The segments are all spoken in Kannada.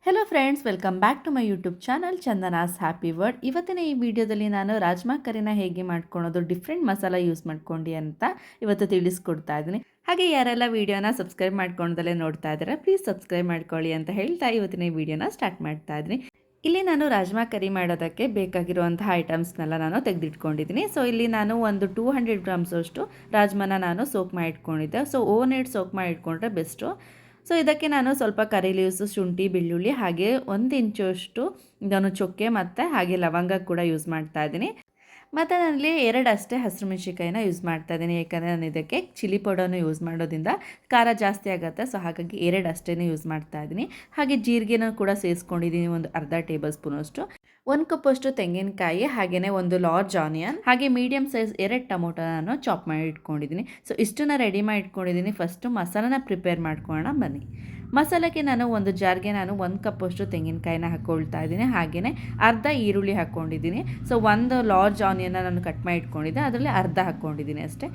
Hello friends, welcome back to my YouTube channel Chandana's happy world. ಇವತ್ತಿನ ಈ ವಿಡಿಯೋದಲ್ಲಿ ನಾನು ರಾಜ್ಮಾ ಕರಿನ ಹೇಗೆ ಮಾಡ್ಕೊಳೋದು, ಡಿಫ್ರೆಂಟ್ ಮಸಾಲ ಯೂಸ್ ಮಾಡ್ಕೊಂಡು ಅಂತ ಇವತ್ತು ತಿಳಿಸ್ಕೊಡ್ತಾ ಇದ್ದೀನಿ. ಹಾಗೆ ಯಾರೆಲ್ಲ ವಿಡಿಯೋನ ಸಬ್ಸ್ಕ್ರೈಬ್ ಮಾಡ್ಕೊಂಡಲ್ಲೇ ನೋಡ್ತಾ ಇದ್ದಾರೆ, ಪ್ಲೀಸ್ ಸಬ್ಸ್ಕ್ರೈಬ್ ಮಾಡ್ಕೊಳ್ಳಿ ಅಂತ ಹೇಳ್ತಾ ಇವತ್ತಿನ ಈ ವಿಡಿಯೋನ ಸ್ಟಾರ್ಟ್ ಮಾಡ್ತಾ ಇದ್ದೀನಿ. ಇಲ್ಲಿ ನಾನು ರಾಜ್ಮಾ ಕರಿ ಮಾಡೋದಕ್ಕೆ ಬೇಕಾಗಿರುವಂತಹ ಐಟಮ್ಸ್ನೆಲ್ಲ ನಾನು ತೆಗೆದಿಟ್ಕೊಂಡಿದ್ದೀನಿ. ಸೊ ಇಲ್ಲಿ ನಾನು ಒಂದು 200 ಗ್ರಾಮ್ಸ್ ಅಷ್ಟು ರಾಜ್ಮಾನ ನಾನು ಸೋಕ್ ಮಾಡಿ ಇಟ್ಕೊಂಡಿದ್ದೆ. ಸೊ ಓವರ್ ನೈಟ್ ಸೋಕ್ ಮಾಡಿ ಇಟ್ಕೊಂಡ್ರೆ ಬೆಸ್ಟು. ಸೊ ಇದಕ್ಕೆ ನಾನು ಸ್ವಲ್ಪ ಕರಿ ಲೀವ್ಸು, ಶುಂಠಿ, ಬೆಳ್ಳುಳ್ಳಿ, ಹಾಗೆ 1 ಇಂಚಷ್ಟು ನಾನು ಚೊಕ್ಕೆ ಮತ್ತು ಹಾಗೆ ಲವಂಗ ಕೂಡ ಯೂಸ್ ಮಾಡ್ತಾ ಇದ್ದೀನಿ. ಮತ್ತು ನಾನಲ್ಲಿ 2 ಅಷ್ಟೇ ಹಸಿರು ಮೆಣಸಿನ್ಕಾಯಿನ ಯೂಸ್ ಮಾಡ್ತಾ ಇದ್ದೀನಿ. ಯಾಕಂದರೆ ನಾನು ಇದಕ್ಕೆ ಚಿಲ್ಲಿ ಪೌಡರ್ನ ಯೂಸ್ ಮಾಡೋದ್ರಿಂದ ಖಾರ ಜಾಸ್ತಿ ಆಗುತ್ತೆ. ಸೊ ಹಾಗಾಗಿ 2 ಅಷ್ಟೇ ಯೂಸ್ ಮಾಡ್ತಾ ಇದ್ದೀನಿ. ಹಾಗೆ ಜೀರಿಗೆನ ಕೂಡ ಸೇರಿಸ್ಕೊಂಡಿದ್ದೀನಿ, ಒಂದು ಅರ್ಧ ಟೇಬಲ್ ಸ್ಪೂನಷ್ಟು. 1 ಕಪ್ಪಷ್ಟು ತೆಂಗಿನಕಾಯಿ, ಹಾಗೆಯೇ ಒಂದು ಲಾರ್ಜ್ ಆನಿಯನ್, ಹಾಗೆ ಮೀಡಿಯಮ್ ಸೈಜ್ 2 ಟೊಮೊಟೊ ನಾನು ಚಾಪ್ ಮಾಡಿ ಇಟ್ಕೊಂಡಿದ್ದೀನಿ. ಸೊ ಇಷ್ಟನ್ನ ರೆಡಿ ಮಾಡಿ ಇಟ್ಕೊಂಡಿದ್ದೀನಿ. ಫಸ್ಟು ಮಸಾಲಾನ ಪ್ರಿಪೇರ್ ಮಾಡ್ಕೊಳ್ಳೋಣ ಬನ್ನಿ. ಮಸಾಲಕ್ಕೆ ನಾನು ಒಂದು ಜಾರ್ಗೆ 1 ಕಪ್ಪಷ್ಟು ತೆಂಗಿನಕಾಯಿನ ಹಾಕ್ಕೊಳ್ತಾ ಇದ್ದೀನಿ. ಹಾಗೆಯೇ ಅರ್ಧ ಈರುಳ್ಳಿ ಹಾಕ್ಕೊಂಡಿದ್ದೀನಿ. ಸೊ ಒಂದು ಲಾರ್ಜ್ ಆನಿಯನ್ನ ನಾನು ಕಟ್ ಮಾಡಿ ಇಟ್ಕೊಂಡಿದ್ದೆ, ಅದರಲ್ಲಿ ಅರ್ಧ ಹಾಕ್ಕೊಂಡಿದ್ದೀನಿ ಅಷ್ಟೇ.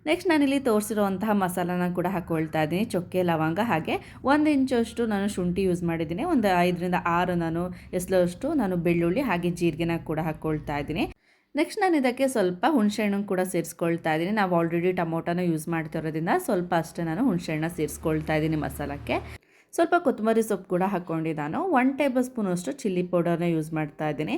ನೆಕ್ಸ್ಟ್ ನಾನಿಲ್ಲಿ ತೋರಿಸಿರುವಂತಹ ಮಸಾಲಾನ ಕೂಡ ಹಾಕ್ಕೊಳ್ತಾ ಇದ್ದೀನಿ. ಚೊಕ್ಕೆ, ಲವಂಗ, ಹಾಗೆ 1 ಇಂಚಷ್ಟು ನಾನು ಶುಂಠಿ ಯೂಸ್ ಮಾಡಿದ್ದೀನಿ. ಒಂದು 5ರಿಂದ 6 ನಾನು ಎಸ್ಲಷ್ಟು ನಾನು ಬೆಳ್ಳುಳ್ಳಿ ಹಾಗೆ ಜೀರಿಗೆನ ಕೂಡ ಹಾಕ್ಕೊಳ್ತಾ ಇದ್ದೀನಿ. ನೆಕ್ಸ್ಟ್ ನಾನು ಇದಕ್ಕೆ ಸ್ವಲ್ಪ ಹುಣಸೆಹಣ್ಣು ಕೂಡ ಸೇರಿಸ್ಕೊಳ್ತಾ ಇದ್ದೀನಿ. ನಾವು ಆಲ್ರೆಡಿ ಟೊಮೊಟೊನ ಯೂಸ್ ಮಾಡ್ತಿರೋದ್ರಿಂದ ಸ್ವಲ್ಪ ಅಷ್ಟೇ ನಾನು ಹುಣಸೆಹಣ್ಣ ಸೇರಿಸ್ಕೊಳ್ತಾ ಇದ್ದೀನಿ ಮಸಾಲಕ್ಕೆ. ಸ್ವಲ್ಪ ಕೊತ್ತಂಬರಿ ಸೊಪ್ಪು ಕೂಡ ಹಾಕ್ಕೊಂಡು ನಾನು 1 ಟೇಬಲ್ ಸ್ಪೂನಷ್ಟು ಚಿಲ್ಲಿ ಪೌಡರ್ನ ಯೂಸ್ ಮಾಡ್ತಾ ಇದ್ದೀನಿ.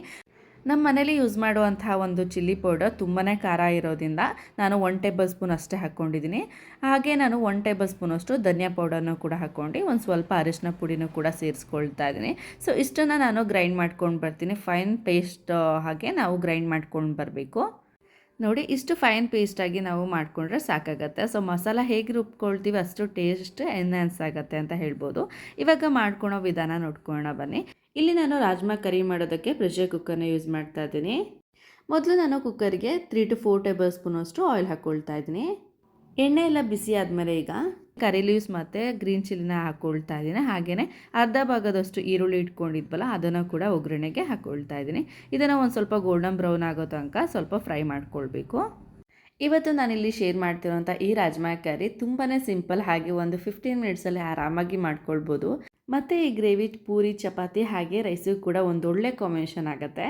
ನಮ್ಮ ಮನೇಲಿ ಯೂಸ್ ಮಾಡುವಂತಹ ಒಂದು ಚಿಲ್ಲಿ ಪೌಡರ್ ತುಂಬಾ ಖಾರ ಇರೋದ್ರಿಂದ ನಾನು 1 ಟೇಬಲ್ ಸ್ಪೂನ್ ಅಷ್ಟೇ ಹಾಕ್ಕೊಂಡಿದ್ದೀನಿ. ಹಾಗೆ ನಾನು 1 ಟೇಬಲ್ ಸ್ಪೂನಷ್ಟು ಧನಿಯಾ ಪೌಡರ್ನ ಕೂಡ ಹಾಕ್ಕೊಂಡು ಒಂದು ಸ್ವಲ್ಪ ಅರಿಶಿನ ಪುಡಿನೂ ಕೂಡ ಸೇರಿಸ್ಕೊಳ್ತಾ ಇದ್ದೀನಿ. ಸೊ ಇಷ್ಟನ್ನು ನಾನು ಗ್ರೈಂಡ್ ಮಾಡ್ಕೊಂಡು ಬರ್ತೀನಿ. ಫೈನ್ ಪೇಸ್ಟ್ ಹಾಗೆ ನಾವು ಗ್ರೈಂಡ್ ಮಾಡ್ಕೊಂಡು ಬರಬೇಕು. ನೋಡಿ, ಇಷ್ಟು ಫೈನ್ ಪೇಸ್ಟಾಗಿ ನಾವು ಮಾಡಿಕೊಂಡ್ರೆ ಸಾಕಾಗತ್ತೆ. ಸೊ ಮಸಾಲ ಹೇಗೆ ರುಬ್ಕೊಳ್ತೀವಿ ಅಷ್ಟು ಟೇಸ್ಟ್ ಎನ್ಹ್ಯಾನ್ಸ್ ಆಗುತ್ತೆ ಅಂತ ಹೇಳ್ಬೋದು. ಇವಾಗ ಮಾಡ್ಕೊಳೋ ವಿಧಾನ ನೋಡ್ಕೊಳ್ಳೋಣ ಬನ್ನಿ. ಇಲ್ಲಿ ನಾನು ರಾಜ್ಮಾ ಕರಿ ಮಾಡೋದಕ್ಕೆ ಪ್ರೆಷರ್ ಕುಕ್ಕರ್ನ ಯೂಸ್ ಮಾಡ್ತಾ ಇದ್ದೀನಿ. ಮೊದಲು ನಾನು ಕುಕ್ಕರ್ಗೆ 3 to 4 ಟೇಬಲ್ ಸ್ಪೂನಷ್ಟು ಆಯಿಲ್ ಹಾಕ್ಕೊಳ್ತಾ ಇದ್ದೀನಿ. ಎಣ್ಣೆ ಎಲ್ಲ ಬಿಸಿ ಆದಮೇಲೆ ಈಗ ಕರಿ ಲೀವ್ಸ್ ಮತ್ತು ಗ್ರೀನ್ ಚಿಲ್ಲಿನ ಹಾಕ್ಕೊಳ್ತಾ ಇದ್ದೀನಿ. ಹಾಗೆಯೇ ಅರ್ಧ ಭಾಗದಷ್ಟು ಈರುಳ್ಳಿ ಇಟ್ಕೊಂಡಿದ್ವಲ್ಲ ಅದನ್ನು ಕೂಡ ಒಗ್ಗರಣೆಗೆ ಹಾಕ್ಕೊಳ್ತಾ ಇದ್ದೀನಿ. ಇದನ್ನು ಒಂದು ಸ್ವಲ್ಪ ಗೋಲ್ಡನ್ ಬ್ರೌನ್ ಆಗೋ ತನಕ ಸ್ವಲ್ಪ ಫ್ರೈ ಮಾಡ್ಕೊಳ್ಬೇಕು. ಇವತ್ತು ನಾನಿಲ್ಲಿ ಶೇರ್ ಮಾಡ್ತಿರೋಂಥ ಈ ರಾಜ್ಮಾ ಕರಿ ತುಂಬಾ ಸಿಂಪಲ್, ಹಾಗೆ ಒಂದು 15 ಮಿನಿಟ್ಸಲ್ಲಿ ಆರಾಮಾಗಿ ಮಾಡ್ಕೊಳ್ಬೋದು. ಮತ್ತು ಈ ಗ್ರೇವಿ ಪೂರಿ, ಚಪಾತಿ ಹಾಗೆ ರೈಸಿಗೂ ಕೂಡ ಒಂದೊಳ್ಳೆ ಕಾಂಬಿನೇಷನ್ ಆಗುತ್ತೆ.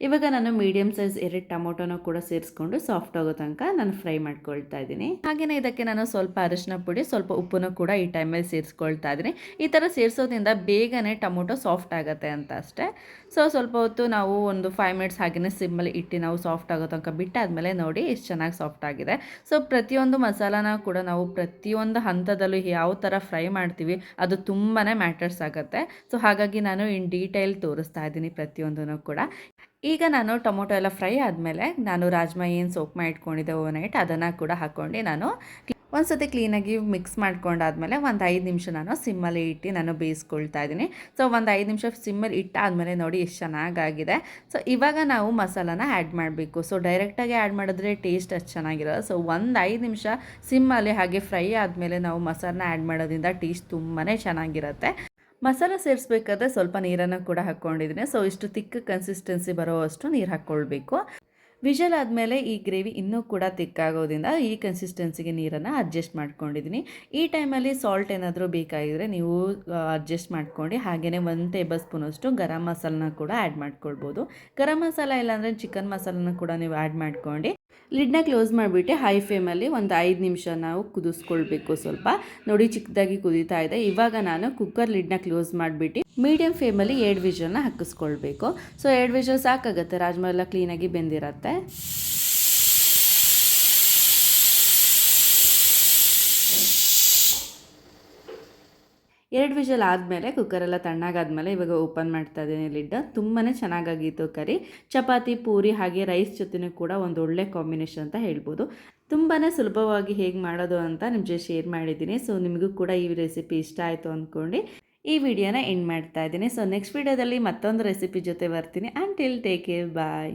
ಇವಾಗ ನಾನು ಮೀಡಿಯಮ್ ಸೈಜ್ 2 ಟೊಮೊಟೊನ ಕೂಡ ಸೇರಿಸ್ಕೊಂಡು ಸಾಫ್ಟ್ ಆಗೋ ತನಕ ನಾನು ಫ್ರೈ ಮಾಡ್ಕೊಳ್ತಾ ಇದ್ದೀನಿ. ಹಾಗೆಯೇ ಇದಕ್ಕೆ ನಾನು ಸ್ವಲ್ಪ ಅರಿಶಿನ ಪುಡಿ, ಸ್ವಲ್ಪ ಉಪ್ಪನ್ನು ಕೂಡ ಈ ಟೈಮಲ್ಲಿ ಸೇರಿಸ್ಕೊಳ್ತಾ ಇದ್ದೀನಿ. ಈ ಥರ ಸೇರಿಸೋದ್ರಿಂದ ಬೇಗನೆ ಟೊಮೊಟೊ ಸಾಫ್ಟ್ ಆಗುತ್ತೆ ಅಂತ ಅಷ್ಟೇ. ಸೊ ಸ್ವಲ್ಪ ಹೊತ್ತು ನಾವು ಒಂದು 5 ಮಿನಿಟ್ಸ್ ಹಾಗೆಯೇ ಸಿಮ್ಮಲ್ಲಿ ಇಟ್ಟು ನಾವು ಸಾಫ್ಟ್ ಆಗೋ ತನಕ ಬಿಟ್ಟಾದಮೇಲೆ ನೋಡಿ ಎಷ್ಟು ಚೆನ್ನಾಗಿ ಸಾಫ್ಟ್ ಆಗಿದೆ. ಸೊ ಪ್ರತಿಯೊಂದು ಮಸಾಲಾನ ಕೂಡ ನಾವು ಪ್ರತಿಯೊಂದು ಹಂತದಲ್ಲೂ ಯಾವ ಥರ ಫ್ರೈ ಮಾಡ್ತೀವಿ ಅದು ತುಂಬಾ ಮ್ಯಾಟರ್ಸ್ ಆಗುತ್ತೆ. ಸೊ ಹಾಗಾಗಿ ನಾನು ಇನ್ ಡೀಟೇಲ್ ತೋರಿಸ್ತಾ ಇದ್ದೀನಿ ಪ್ರತಿಯೊಂದನ್ನು ಕೂಡ. ಈಗ ನಾನು ಟೊಮೊಟೊ ಎಲ್ಲ ಫ್ರೈ ಆದಮೇಲೆ ನಾನು ರಾಜ್ಮಾ ಏನು ಸೋಕ್ ಮಾಡಿ ಇಟ್ಕೊಂಡಿದ್ದೆ ಓವರ್ ನೈಟ್ ಅದನ್ನು ಕೂಡ ಹಾಕ್ಕೊಂಡು ನಾನು ಒಂದು ಸತಿ ಕ್ಲೀನಾಗಿ ಮಿಕ್ಸ್ ಮಾಡ್ಕೊಂಡಾದ್ಮೇಲೆ ಒಂದು 5 ನಿಮಿಷ ನಾನು ಸಿಮ್ಮಲ್ಲಿ ಇಟ್ಟು ನಾನು ಬೇಯಿಸ್ಕೊಳ್ತಾ ಇದ್ದೀನಿ. ಸೊ ಒಂದು 5 ನಿಮಿಷ ಸಿಮ್ಮಲ್ಲಿ ಇಟ್ಟಾದಮೇಲೆ ನೋಡಿ ಎಷ್ಟು ಚೆನ್ನಾಗಾಗಿದೆ. ಸೊ ಇವಾಗ ನಾವು ಮಸಾಲಾನ ಆ್ಯಡ್ ಮಾಡಬೇಕು. ಸೊ ಡೈರೆಕ್ಟಾಗಿ ಆ್ಯಡ್ ಮಾಡಿದ್ರೆ ಟೇಸ್ಟ್ ಅಷ್ಟು ಚೆನ್ನಾಗಿರೋಲ್ಲ. ಸೊ ಒಂದು 5 ನಿಮಿಷ ಸಿಮ್ಮಲ್ಲಿ ಹಾಗೆ ಫ್ರೈ ಆದಮೇಲೆ ನಾವು ಮಸಾಲನ ಆ್ಯಡ್ ಮಾಡೋದ್ರಿಂದ ಟೇಸ್ಟ್ ತುಂಬಾ ಚೆನ್ನಾಗಿರುತ್ತೆ. ಮಸಾಲ ಸೇರಿಸ್ಬೇಕಾದ್ರೆ ಸ್ವಲ್ಪ ನೀರನ್ನು ಕೂಡ ಹಾಕ್ಕೊಂಡಿದ್ದೀನಿ. ಸೊ ಇಷ್ಟು ತಿಕ್ಕ ಕನ್ಸಿಸ್ಟೆನ್ಸಿ ಬರೋ ಅಷ್ಟು ನೀರು ಹಾಕ್ಕೊಳ್ಬೇಕು. ವಿಷಲ್ ಆದಮೇಲೆ ಈ ಗ್ರೇವಿ ಇನ್ನೂ ಕೂಡ ತಿಕ್ಕಾಗೋದ್ರಿಂದ ಈ ಕನ್ಸಿಸ್ಟೆನ್ಸಿಗೆ ನೀರನ್ನು ಅಡ್ಜಸ್ಟ್ ಮಾಡ್ಕೊಂಡಿದ್ದೀನಿ. ಈ ಟೈಮಲ್ಲಿ ಸಾಲ್ಟ್ ಏನಾದರೂ ಬೇಕಾಗಿದ್ದರೆ ನೀವು ಅಡ್ಜಸ್ಟ್ ಮಾಡ್ಕೊಂಡು, ಹಾಗೆಯೇ 1 ಟೇಬಲ್ ಸ್ಪೂನಷ್ಟು ಗರಂ ಮಸಾಲನ ಕೂಡ ಆ್ಯಡ್ ಮಾಡ್ಕೊಳ್ಬೋದು. ಗರಂ ಮಸಾಲ ಇಲ್ಲಾಂದರೆ ಚಿಕನ್ ಮಸಾಲನ ಕೂಡ ನೀವು ಆ್ಯಡ್ ಮಾಡ್ಕೊಂಡು ಲಿಡ್ನ ಕ್ಲೋಸ್ ಮಾಡಿಬಿಟ್ಟು ಹೈ ಫ್ಲೇಮಲ್ಲಿ ಒಂದು 5 ನಿಮಿಷ ನಾವು ಕುದಿಸ್ಕೊಳ್ಬೇಕು. ಸ್ವಲ್ಪ ನೋಡಿ ಚಿಕ್ಕದಾಗಿ ಕುದೀತಾ ಇದೆ. ಇವಾಗ ನಾನು ಕುಕ್ಕರ್ ಲಿಡ್ನ ಕ್ಲೋಸ್ ಮಾಡಿಬಿಟ್ಟು ಮೀಡಿಯಮ್ ಫ್ಲೇಮಲ್ಲಿ 2 ವಿಷಲ್ನ ಹಾಕಿಸ್ಕೊಳ್ಬೇಕು. ಸೊ 2 ವಿಷಲ್ ಸಾಕಾಗುತ್ತೆ, ರಾಜ್ಮಾ ಎಲ್ಲ ಕ್ಲೀನಾಗಿ ಬೆಂದಿರುತ್ತೆ. ಎರಡು ವಿಷಲ್ ಆದಮೇಲೆ ಕುಕ್ಕರೆಲ್ಲ ತಣ್ಣಗಾದ್ಮೇಲೆ ಇವಾಗ ಓಪನ್ ಮಾಡ್ತಾ ಇದ್ದೀನಿ ಲಿಡ್. ತುಂಬಾ ಚೆನ್ನಾಗಾಗಿತ್ತು ಕರಿ. ಚಪಾತಿ, ಪೂರಿ ಹಾಗೆ ರೈಸ್ ಜೊತೆನೂ ಕೂಡ ಒಂದು ಒಳ್ಳೆ ಕಾಂಬಿನೇಷನ್ ಅಂತ ಹೇಳ್ಬೋದು. ತುಂಬಾ ಸುಲಭವಾಗಿ ಹೇಗೆ ಮಾಡೋದು ಅಂತ ನಿಮ್ಮ ಜೊತೆ ಶೇರ್ ಮಾಡಿದ್ದೀನಿ. ಸೊ ನಿಮಗೂ ಕೂಡ ಈ ರೆಸಿಪಿ ಇಷ್ಟ ಆಯಿತು ಅಂದ್ಕೊಂಡು ಈ ವಿಡಿಯೋನ ಎಂಡ್ ಮಾಡ್ತಾ ಇದ್ದೀನಿ. ಸೊ ನೆಕ್ಸ್ಟ್ ವಿಡಿಯೋದಲ್ಲಿ ಮತ್ತೊಂದು ರೆಸಿಪಿ ಜೊತೆ ಬರ್ತೀನಿ. ಅಂಟಿಲ್ ಟೇಕ್ ಕೇರ್, ಬಾಯ್.